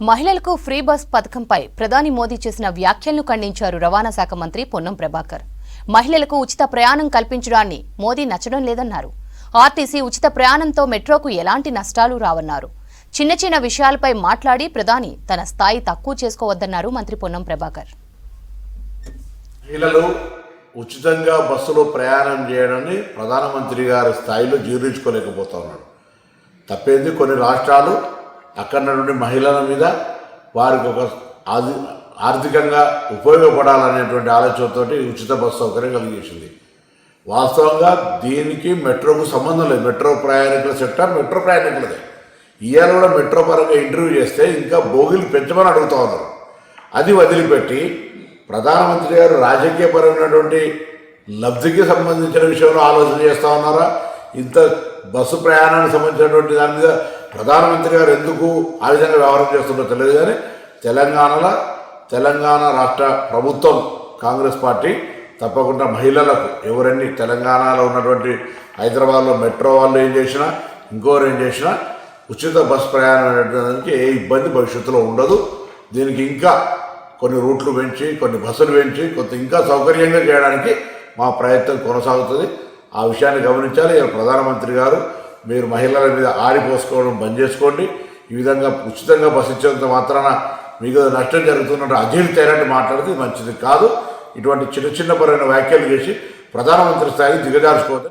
మహిళలకు free bus పథకంపై ప్రధాని మోదీ చేసిన వ్యాఖ్యలను ఖండించారు రవాణా శాఖ మంత్రి పొన్నం ప్రభాకర్. మహిళలకు ఉచిత ప్రయాణం కల్పించడాన్ని మోదీ నచ్చడం లేదన్నారు. ఆర్టీసీ ఉచిత ప్రయాణంతో మెట్రోకు ఎలాంటి నష్టాలు రావన్నారు. చిన్న చిన్న విషయాలపై మాట్లాడి ప్రధాని తన స్థాయి తక్కువ చేసుకోవద్దన్నారు మంత్రి పొన్నం ప్రభాకర్. మహిళలు ఉచితంగా బస్సులో ప్రయాణం చేయడాన్ని ప్రధానమంత్రి గారి స్థాయిలో జీర్ణించుకోలేకపోతా ఉన్నాడు. తప్పేంది, కొన్ని రాష్ట్రాలు అక్కడ నుండి మహిళల మీద వారికి ఒక ఆర్థికంగా ఉపయోగపడాలనేటువంటి ఆలోచనతో ఉచిత బస్సు సౌకర్యం కలిగేసింది. వాస్తవంగా దీనికి మెట్రోకు సంబంధం లేదు. మెట్రో ప్రయాణికుల సెక్టర్ మెట్రో ప్రయాణికులదే. ఇవాళ కూడా మెట్రో పరంగా ఇంటర్వ్యూ చేస్తే ఇంకా బోగిలు పెంచమని అడుగుతూ ఉన్నారు. అది వదిలిపెట్టి ప్రధానమంత్రి గారు రాజకీయపరమైనటువంటి లబ్ధికి సంబంధించిన విషయంలో ఆలోచన చేస్తూ ఉన్నారా? ఇంత బస్సు ప్రయాణానికి సంబంధించినటువంటి దాని మీద ప్రధానమంత్రి గారు ఎందుకు ఆ విధంగా వ్యవహారం చేస్తుందో తెలియదు. కానీ తెలంగాణ రాష్ట్ర ప్రభుత్వం కాంగ్రెస్ పార్టీ తప్పకుండా మహిళలకు ఎవరన్నీ తెలంగాణలో ఉన్నటువంటి హైదరాబాద్లో మెట్రో వాళ్ళు ఏం చేసినా ఇంకోరు ఏం చేసినా ఉచిత బస్సు ప్రయాణం అనేటువంటి ఏ ఇబ్బంది భవిష్యత్తులో ఉండదు. దీనికి ఇంకా కొన్ని రూట్లు పెంచి కొన్ని బస్సులు పెంచి కొంత ఇంకా సౌకర్యంగా చేయడానికి మా ప్రయత్నం కొనసాగుతుంది. ఆ విషయాన్ని గమనించాలి. ప్రధానమంత్రి గారు మీరు మహిళల మీద ఆరిపోసుకోవడం బంద్ చేసుకోండి. ఈ విధంగా ఉచితంగా బస్సు ఇచ్చేంత మాత్రాన మీకు నష్టం జరుగుతున్నట్టు అజీర్తైనట్టు మాట్లాడితే మంచిది కాదు. ఇటువంటి చిన్న పరమైన వ్యాఖ్యలు చేసి ప్రధానమంత్రి స్థాయికి దిగజార్చుకోవద్దు.